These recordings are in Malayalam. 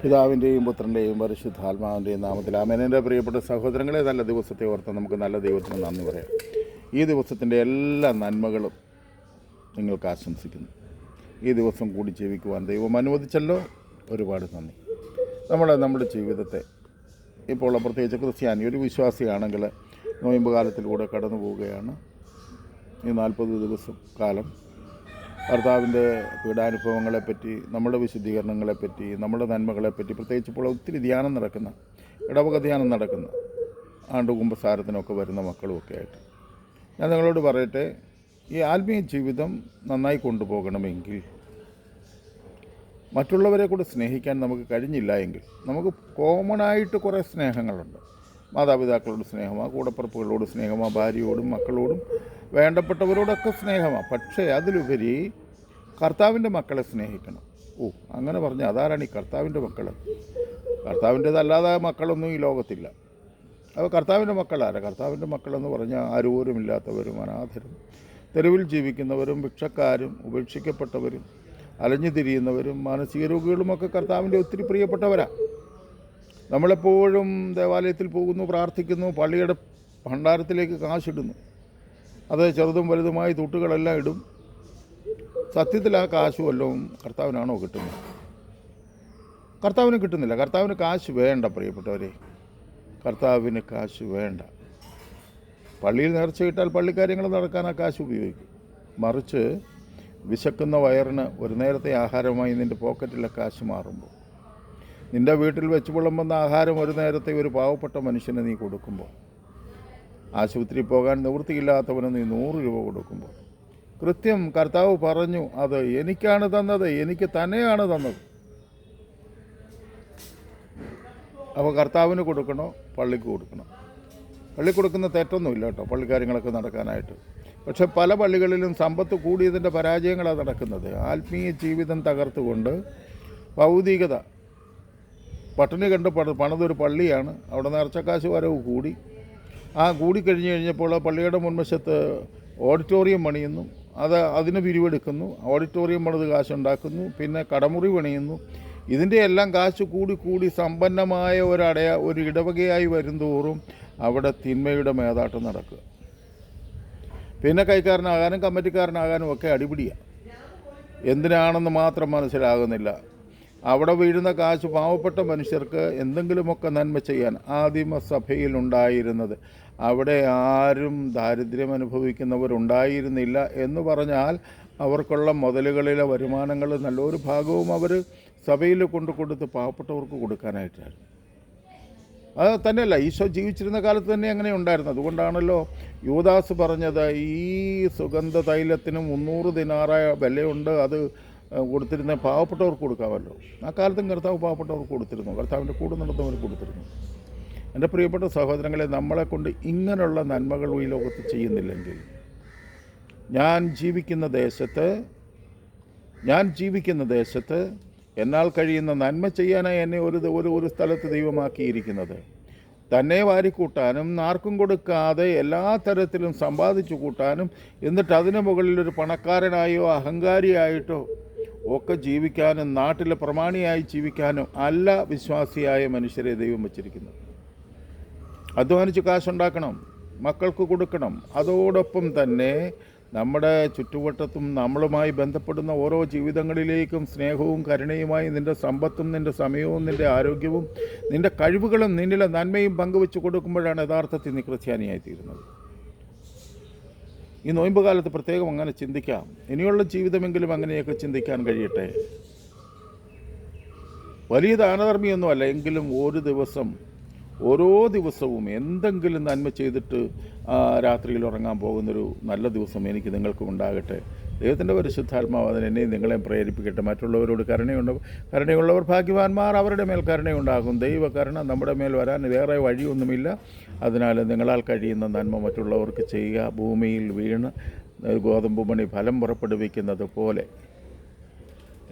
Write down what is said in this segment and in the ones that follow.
പിതാവിൻ്റെയും പുത്രൻ്റെയും പരിശുദ്ധാത്മാവിൻ്റെയും നാമത്തിൽ ആമേൻ. എൻ്റെ പ്രിയപ്പെട്ട സഹോദരങ്ങളെ, നല്ല ദിവസത്തെ ഓർത്ത് നമുക്ക് നല്ല ദൈവത്തിന് നന്ദി പറയാം. ഈ ദിവസത്തിൻ്റെ എല്ലാ നന്മകളും നിങ്ങൾക്ക് ആശംസിക്കുന്നു. ഈ ദിവസം കൂടി ജീവിക്കുവാൻ ദൈവം അനുവദിച്ചല്ലോ, ഒരുപാട് നന്ദി. നമ്മുടെ ജീവിതത്തെ ഇപ്പോൾ പ്രത്യേകിച്ച് ക്രിസ്ത്യാനി ഒരു വിശ്വാസിയാണെങ്കിൽ നോയമ്പ് കാലത്തിലൂടെ കടന്നു പോവുകയാണ്. ഈ 40 ദിവസം കാലം കർത്താവിൻ്റെ പീഡാനുഭവങ്ങളെപ്പറ്റി, നമ്മുടെ വിശുദ്ധീകരണങ്ങളെപ്പറ്റി, നമ്മുടെ നന്മകളെപ്പറ്റി, പ്രത്യേകിച്ച് ഇപ്പോൾ ഒത്തിരി ധ്യാനം നടക്കുന്ന, ഇടവക ധ്യാനം നടക്കുന്ന, കുമ്പസാരത്തിനൊക്കെ വരുന്ന മക്കളുമൊക്കെ ആയിട്ട് ഞാൻ നിങ്ങളോട് പറയട്ടെ, ഈ ആത്മീയ ജീവിതം നന്നായി കൊണ്ടുപോകണമെങ്കിൽ മറ്റുള്ളവരെ കൂടെ സ്നേഹിക്കാൻ നമുക്ക് കഴിഞ്ഞില്ല എങ്കിൽ, നമുക്ക് കോമണായിട്ട് കുറേ സ്നേഹങ്ങളുണ്ട്. മാതാപിതാക്കളോട് സ്നേഹമാണ്, കൂടപ്പിറപ്പുകളോട് സ്നേഹമാണ്, ഭാര്യയോടും മക്കളോടും വേണ്ടപ്പെട്ടവരോടൊക്കെ സ്നേഹമാണ്. പക്ഷേ അതിലുപരി കർത്താവിൻ്റെ മക്കളെ സ്നേഹിക്കണം. അങ്ങനെ പറഞ്ഞാൽ അതാരാണ് ഈ കർത്താവിൻ്റെ മക്കൾ? കർത്താവിൻ്റേതല്ലാതെ മക്കളൊന്നും ഈ ലോകത്തില്ല. അപ്പോൾ കർത്താവിൻ്റെ മക്കളാരാ? കർത്താവിൻ്റെ മക്കളെന്ന് പറഞ്ഞാൽ ആരോരുമില്ലാത്തവരും, അനാഥരും, തെരുവിൽ ജീവിക്കുന്നവരും, ഭിക്ഷക്കാരും, ഉപേക്ഷിക്കപ്പെട്ടവരും, അലഞ്ഞു തിരിയുന്നവരും, മാനസിക രോഗികളുമൊക്കെ കർത്താവിൻ്റെ ഒത്തിരി പ്രിയപ്പെട്ടവരാണ്. നമ്മളെപ്പോഴും ദേവാലയത്തിൽ പോകുന്നു, പ്രാർത്ഥിക്കുന്നു, പള്ളിയുടെ ഭണ്ഡാരത്തിലേക്ക് കാശിടുന്നു. അത് ചെറുതും വലുതുമായി തുട്ടുകളെല്ലാം ഇടും. സത്യത്തിൽ ആ കാശ് വല്ലതും കർത്താവിനാണോ കിട്ടുന്നത്? കർത്താവിന് കിട്ടുന്നില്ല. കർത്താവിന് കാശ് വേണ്ട പ്രിയപ്പെട്ടവരെ, കർത്താവിന് കാശ് വേണ്ട. പള്ളിയിൽ നേർച്ച കിട്ടാൽ പള്ളിക്കാര്യങ്ങൾ നടക്കാൻ ആ കാശ് ഉപയോഗിക്കും. മറിച്ച് വിശക്കുന്ന വയറിന് ഒരു നേരത്തെ ആഹാരമായി നിൻ്റെ പോക്കറ്റിലെ കാശ് മാറുമ്പോൾ, നിൻ്റെ വീട്ടിൽ വെച്ച് വിളമ്പുന്ന ആഹാരം ഒരു നേരത്തെ ഒരു പാവപ്പെട്ട മനുഷ്യന് നീ കൊടുക്കുമ്പോൾ, ആശുപത്രി പോകാൻ നിവൃത്തിയില്ലാത്തവന് നീ 100 രൂപ കൊടുക്കുമ്പോൾ, കൃത്യം കർത്താവ് പറഞ്ഞു, അത് എനിക്കാണ് തന്നത്, എനിക്ക് തന്നെയാണ് തന്നത്. അപ്പോൾ കർത്താവിന് കൊടുക്കണോ, പള്ളിക്ക് കൊടുക്കണം? പള്ളി കൊടുക്കുന്ന തെറ്റൊന്നുമില്ല കേട്ടോ, പള്ളിക്കാര്യങ്ങളൊക്കെ നടക്കാനായിട്ട്. പക്ഷെ പല പള്ളികളിലും സമ്പത്ത് കൂടിയതിൻ്റെ പരാജയങ്ങളാണ് നടക്കുന്നത്. ആത്മീയ ജീവിതം തകർത്തുകൊണ്ട് ഭൗതികത പട്ടിണി കണ്ട് പണിതൊരു പള്ളിയാണ്. അവിടെ നേർച്ചക്കാശ് വരവ് കൂടി. കൂടിക്കഴിഞ്ഞ് കഴിഞ്ഞപ്പോൾ പള്ളിയുടെ മുൻവശത്ത് ഓഡിറ്റോറിയം പണിയുന്നു, അതിന് പിരിവെടുക്കുന്നു, ഓഡിറ്റോറിയം പണിത് കാശുണ്ടാക്കുന്നു, പിന്നെ കടമുറി പണിയുന്നു. ഇതിൻ്റെ എല്ലാം കാശ് കൂടി സമ്പന്നമായ ഒരു ഇടവകയായി വരുന്തോറും അവിടെ തിന്മയുടെ മേതാട്ടം നടക്കുക. പിന്നെ കൈക്കാരനാകാനും കമ്മിറ്റിക്കാരനാകാനും ഒക്കെ അടിപിടിയാണ്. എന്തിനാണെന്ന് മാത്രം മനസ്സിലാകുന്നില്ല. അവിടെ വീഴുന്ന കാശ് പാവപ്പെട്ട മനുഷ്യർക്ക് എന്തെങ്കിലുമൊക്കെ നന്മ ചെയ്യാൻ ആദിമസഭയിലുണ്ടായിരുന്നത്. അവിടെ ആരും ദാരിദ്ര്യം അനുഭവിക്കുന്നവരുണ്ടായിരുന്നില്ല എന്ന് പറഞ്ഞാൽ അവർക്കുള്ള മുതലുകളിലെ വരുമാനങ്ങൾ നല്ലൊരു ഭാഗവും അവർ സഭയിൽ കൊടുത്ത് പാവപ്പെട്ടവർക്ക് കൊടുക്കാനായിട്ടായിരുന്നു. അത് തന്നെയല്ല, ഈശോ ജീവിച്ചിരുന്ന കാലത്ത് തന്നെ അങ്ങനെ ഉണ്ടായിരുന്നു. അതുകൊണ്ടാണല്ലോ യൂദാസ് പറഞ്ഞത്, ഈ സുഗന്ധ തൈലത്തിന് 300 ദിനാറായ വിലയുണ്ട്, അത് കൊടുത്തിരുന്ന പാവപ്പെട്ടവർക്ക് കൊടുക്കാമല്ലോ. ആ കാലത്തും കർത്താവ് പാവപ്പെട്ടവർക്ക് കൊടുത്തിരുന്നു, കർത്താവിൻ്റെ കൂടെ നടന്നവർക്ക് കൊടുത്തിരുന്നു. എൻ്റെ പ്രിയപ്പെട്ട സഹോദരങ്ങളെ, നമ്മളെ കൊണ്ട് ഇങ്ങനെയുള്ള നന്മകൾ ഈ ലോകത്ത് ചെയ്യുന്നില്ലെങ്കിൽ, ഞാൻ ജീവിക്കുന്ന ദേശത്ത് എന്നാൽ കഴിയുന്ന നന്മ ചെയ്യാനായി എന്നെ ഒരു സ്ഥലത്ത് ദൈവമാക്കിയിരിക്കുന്നത്, തന്നെ വാരിക്കൂട്ടാനും ആർക്കും കൊടുക്കാതെ എല്ലാ തരത്തിലും സമ്പാദിച്ചു കൂട്ടാനും, എന്നിട്ട് അതിന് മുകളിൽ ഒരു പണക്കാരനായോ അഹങ്കാരിയായിട്ടോ ഒക്കെ ജീവിക്കാനും, നാട്ടിലെ പ്രമാണിയായി ജീവിക്കാനും അല്ല വിശ്വാസിയായ മനുഷ്യരെ ദൈവം വച്ചിരിക്കുന്നത്. അധ്വാനിച്ച് കാശുണ്ടാക്കണം, മക്കൾക്ക് കൊടുക്കണം. അതോടൊപ്പം തന്നെ നമ്മുടെ ചുറ്റുവട്ടത്തും നമ്മളുമായി ബന്ധപ്പെടുന്ന ഓരോ ജീവിതങ്ങളിലേക്കും സ്നേഹവും കരുണയുമായി നിൻ്റെ സമ്പത്തും, നിൻ്റെ സമയവും, നിൻ്റെ ആരോഗ്യവും, നിൻ്റെ കഴിവുകളും, നിന്നിലെ നന്മയും പങ്കുവെച്ച് കൊടുക്കുമ്പോഴാണ് യഥാർത്ഥത്തിൽ നീ ക്രിസ്ത്യാനിയായി തീരുന്നത്. ഈ നോയമ്പ് കാലത്ത് പ്രത്യേകം അങ്ങനെ ചിന്തിക്കാം. ഇനിയുള്ള ജീവിതമെങ്കിലും അങ്ങനെയൊക്കെ ചിന്തിക്കാൻ കഴിയട്ടെ. വലിയ ദാനധർമ്മിയൊന്നുമല്ല, എങ്കിലും ഓരോ ദിവസവും എന്തെങ്കിലും നന്മ ചെയ്തിട്ട് രാത്രിയിൽ ഉറങ്ങാൻ പോകുന്നൊരു നല്ല ദിവസം എനിക്ക് നിങ്ങൾക്കും ഉണ്ടാകട്ടെ. ദൈവത്തിൻ്റെ പരിശുദ്ധാത്മാവ് അതിന് എന്നെയും നിങ്ങളെയും പ്രേരിപ്പിക്കട്ടെ. മറ്റുള്ളവരോട് കരുണയുള്ളവർ ഭാഗ്യവാന്മാർ, അവരുടെ മേൽ കരുണയുണ്ടാകും. ദൈവകരുണ നമ്മുടെ മേൽ വരാൻ വേറെ വഴിയൊന്നുമില്ല. അതിനാൽ നിങ്ങളാൽ കഴിയുന്ന നന്മ മറ്റുള്ളവർക്ക് ചെയ്യുക. ഭൂമിയിൽ വീണ് ഗോതമ്പ് മണി ഫലം പുറപ്പെടുവിക്കുന്നത് പോലെ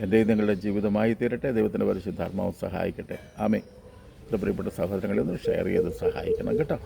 എൻ്റെയും നിങ്ങളുടെ ജീവിതമായി തീരട്ടെ. ദൈവത്തിൻ്റെ പരിശുദ്ധാത്മാവ് സഹായിക്കട്ടെ. ആമേൻ. പ്രിയപ്പെട്ട സഹോദരങ്ങളെ ഒന്ന് ഷെയർ ചെയ്ത് സഹായിക്കണം കേട്ടോ.